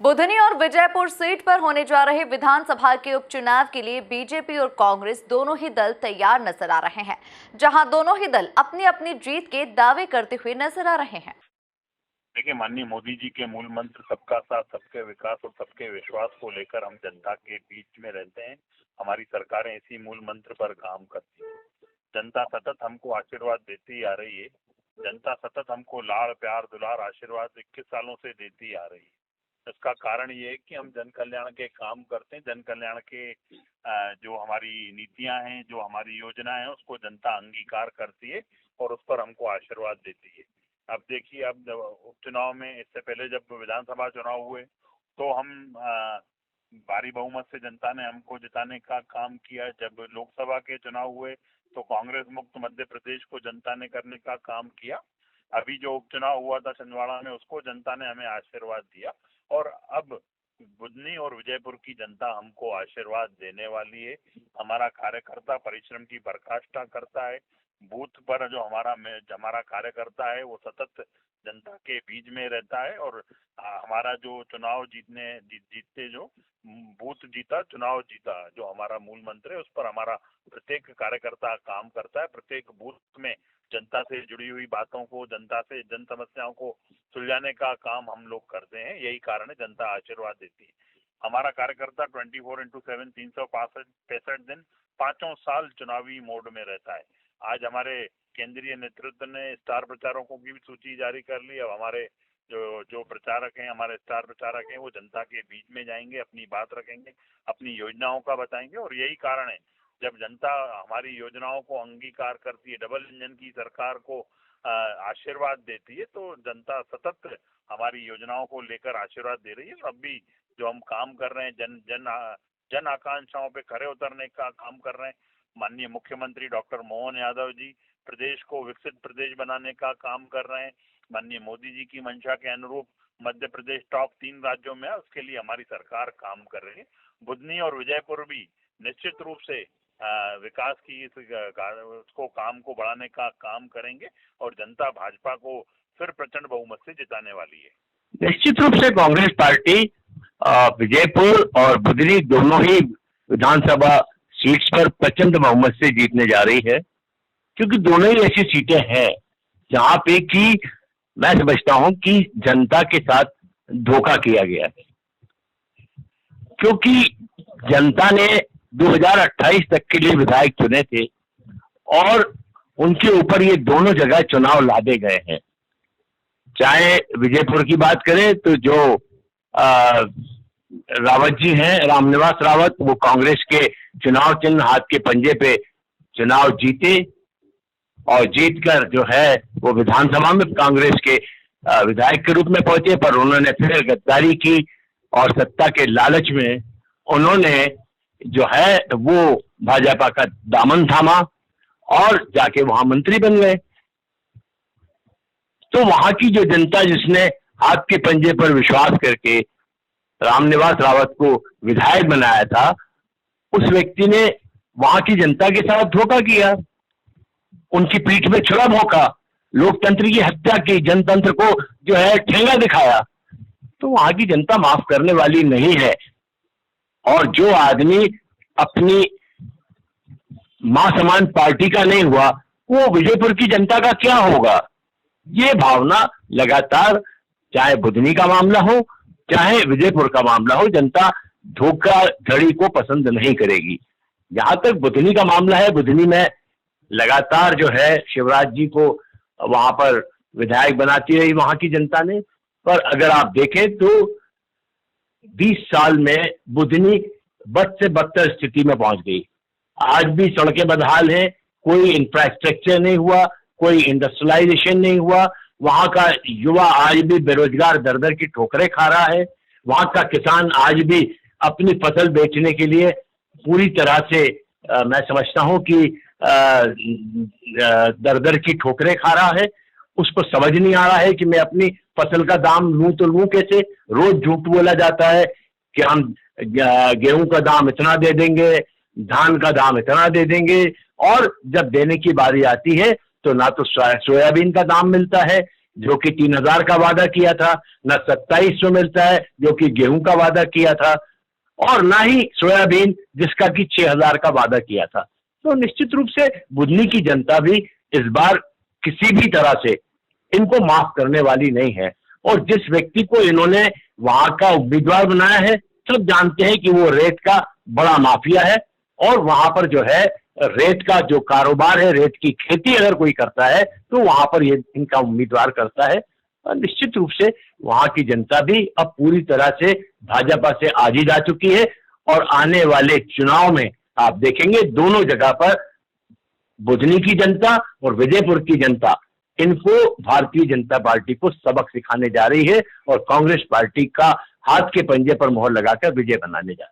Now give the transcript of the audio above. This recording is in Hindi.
बुधनी और विजयपुर सीट पर होने जा रहे विधानसभा के उपचुनाव के लिए बीजेपी और कांग्रेस दोनों ही दल तैयार नजर आ रहे हैं, जहां दोनों ही दल अपनी अपनी जीत के दावे करते हुए नजर आ रहे हैं। देखिए, माननीय मोदी जी के मूल मंत्र सबका साथ, सबके विकास और सबके विश्वास को लेकर हम जनता के बीच में रहते हैं। हमारी सरकारें इसी मूल मंत्र पर काम करती है। जनता सतत हमको आशीर्वाद देती आ रही है। जनता सतत हमको लाड़ प्यार दुलार आशीर्वाद 21 सालों से देती आ रही है। इसका कारण ये है कि हम जन कल्याण के काम करते हैं। जन कल्याण के जो हमारी नीतियां हैं, जो हमारी योजनाएं हैं, उसको जनता अंगीकार करती है और उस पर हमको आशीर्वाद देती है। अब देखिए, अब उपचुनाव में, इससे पहले जब विधानसभा चुनाव हुए तो हम भारी बहुमत से जनता ने हमको जिताने का काम किया। जब लोकसभा के चुनाव हुए तो कांग्रेस मुक्त मध्य प्रदेश को जनता ने करने का काम किया। अभी जो उपचुनाव हुआ था छिंदवाड़ा में, उसको जनता ने हमें आशीर्वाद दिया और अब बुधनी और विजयपुर की जनता हमको आशीर्वाद देने वाली है। हमारा कार्यकर्ता परिश्रम की पराकाष्ठा करता है। बूथ पर जो हमारा कार्यकर्ता है वो सतत जनता के बीच में रहता है और हमारा जो चुनाव जीतते जो बूथ जीता चुनाव जीता, जो हमारा मूल मंत्र है, उस पर हमारा प्रत्येक कार्यकर्ता काम करता है। प्रत्येक बूथ में जनता से जुड़ी हुई बातों को, जनता से जन समस्याओं को सुलझाने का काम हम लोग करते हैं। यही कारण है जनता आशीर्वाद देती है। हमारा कार्यकर्ता 24/7 365 दिन 5 साल चुनावी मोड में रहता है। आज हमारे केंद्रीय नेतृत्व ने स्टार प्रचारकों की भी सूची जारी कर ली। अब हमारे जो प्रचारक हैं, हमारे स्टार प्रचारक हैं, वो जनता के बीच में जाएंगे, अपनी बात रखेंगे, अपनी योजनाओं का बताएंगे। और यही कारण है, जब जनता हमारी योजनाओं को अंगीकार करती है, डबल इंजन की सरकार को आशीर्वाद देती है, तो जनता सतत हमारी योजनाओं को लेकर आशीर्वाद दे रही है। अब भी जो हम काम कर रहे हैं, जन आकांक्षाओं पे खरे उतरने का काम कर रहे हैं। माननीय मुख्यमंत्री डॉक्टर मोहन यादव जी प्रदेश को विकसित प्रदेश बनाने का काम कर रहे हैं। माननीय मोदी जी की मंशा के अनुरूप मध्य प्रदेश टॉप 3 राज्यों में है, उसके लिए हमारी सरकार काम कर रही है। बुधनी और विजयपुर भी निश्चित रूप से विकास की उसको काम को बढ़ाने का काम करेंगे और जनता भाजपा को फिर प्रचंड बहुमत से जिताने वाली है। निश्चित रूप से कांग्रेस पार्टी विजयपुर और बुधनी दोनों ही विधानसभा सीट्स पर प्रचंड बहुमत से जीतने जा रही है, क्योंकि दोनों ही ऐसी सीटें हैं जहां पे कि मैं समझता हूं कि जनता के साथ धोखा किया गया है। क्योंकि जनता ने 2028 तक के लिए विधायक चुने थे और उनके ऊपर ये दोनों जगह चुनाव लादे गए हैं। चाहे विजयपुर की बात करें तो जो रावत जी हैं, रामनिवास रावत, वो कांग्रेस के चुनाव चिन्ह हाथ के पंजे पे चुनाव जीते और जीतकर जो है वो विधानसभा में कांग्रेस के विधायक के रूप में पहुंचे। पर उन्होंने फिर गद्दारी की और सत्ता के लालच में उन्होंने जो है वो भाजपा का दामन थामा और जाके वहां मंत्री बन गए। तो वहां की जो जनता, जिसने हाथ के पंजे पर विश्वास करके रामनिवास रावत को विधायक बनाया था, उस व्यक्ति ने वहां की जनता के साथ धोखा किया, उनकी पीठ में छुरा भोंका, लोकतंत्र की हत्या की, जनतंत्र को जो है ठेंगा दिखाया। तो वहां की जनता माफ करने वाली नहीं है। और जो आदमी अपनी मां समान पार्टी का नहीं हुआ, वो विजयपुर की जनता का क्या होगा? ये भावना लगातार, चाहे बुधनी का मामला हो चाहे विजयपुर का मामला हो, जनता धोखाधड़ी को पसंद नहीं करेगी। जहां तक बुधनी का मामला है, बुधनी में लगातार जो है शिवराज जी को वहां पर विधायक बनाती रही वहां की जनता ने। पर अगर आप देखें तो 20 साल में बुधनी बद से बदतर स्थिति में पहुंच गई। आज भी सड़कें बदहाल हैं, कोई इंफ्रास्ट्रक्चर नहीं हुआ, कोई इंडस्ट्रियलाइजेशन नहीं हुआ। वहां का युवा आज भी बेरोजगार दर दर की ठोकरें खा रहा है। वहां का किसान आज भी अपनी फसल बेचने के लिए पूरी तरह से मैं समझता हूं कि दर दर की ठोकरें खा रहा है। उसको समझ नहीं आ रहा है कि मैं अपनी फसल का दाम लूं तो लूं कैसे। रोज झूठ बोला जाता है कि हम गेहूं का दाम इतना दे देंगे, धान का दाम इतना दे देंगे, और जब देने की बारी आती है तो ना तो सोयाबीन का दाम मिलता है, जो कि 3,000 का वादा किया था, न 2700 मिलता है जो कि गेहूं का वादा किया था, और ना ही सोयाबीन जिसका कि 6,000 का वादा किया था। तो निश्चित रूप से बुधनी की जनता भी इस बार किसी भी तरह से इनको माफ करने वाली नहीं है। और जिस व्यक्ति को इन्होंने वहां का उम्मीदवार बनाया है, सब जानते हैं कि वो रेत का बड़ा माफिया है, और वहां पर जो है रेत का जो कारोबार है, रेत की खेती अगर कोई करता है तो वहां पर ये इनका उम्मीदवार करता है। और निश्चित रूप से वहां की जनता भी अब पूरी तरह से भाजपा से आजीज आ चुकी है, और आने वाले चुनाव में आप देखेंगे दोनों जगह पर बुधनी की जनता और विजयपुर की जनता इनको भारतीय जनता पार्टी को सबक सिखाने जा रही है, और कांग्रेस पार्टी का हाथ के पंजे पर मोहर लगाकर विजय बनाने जा रही है।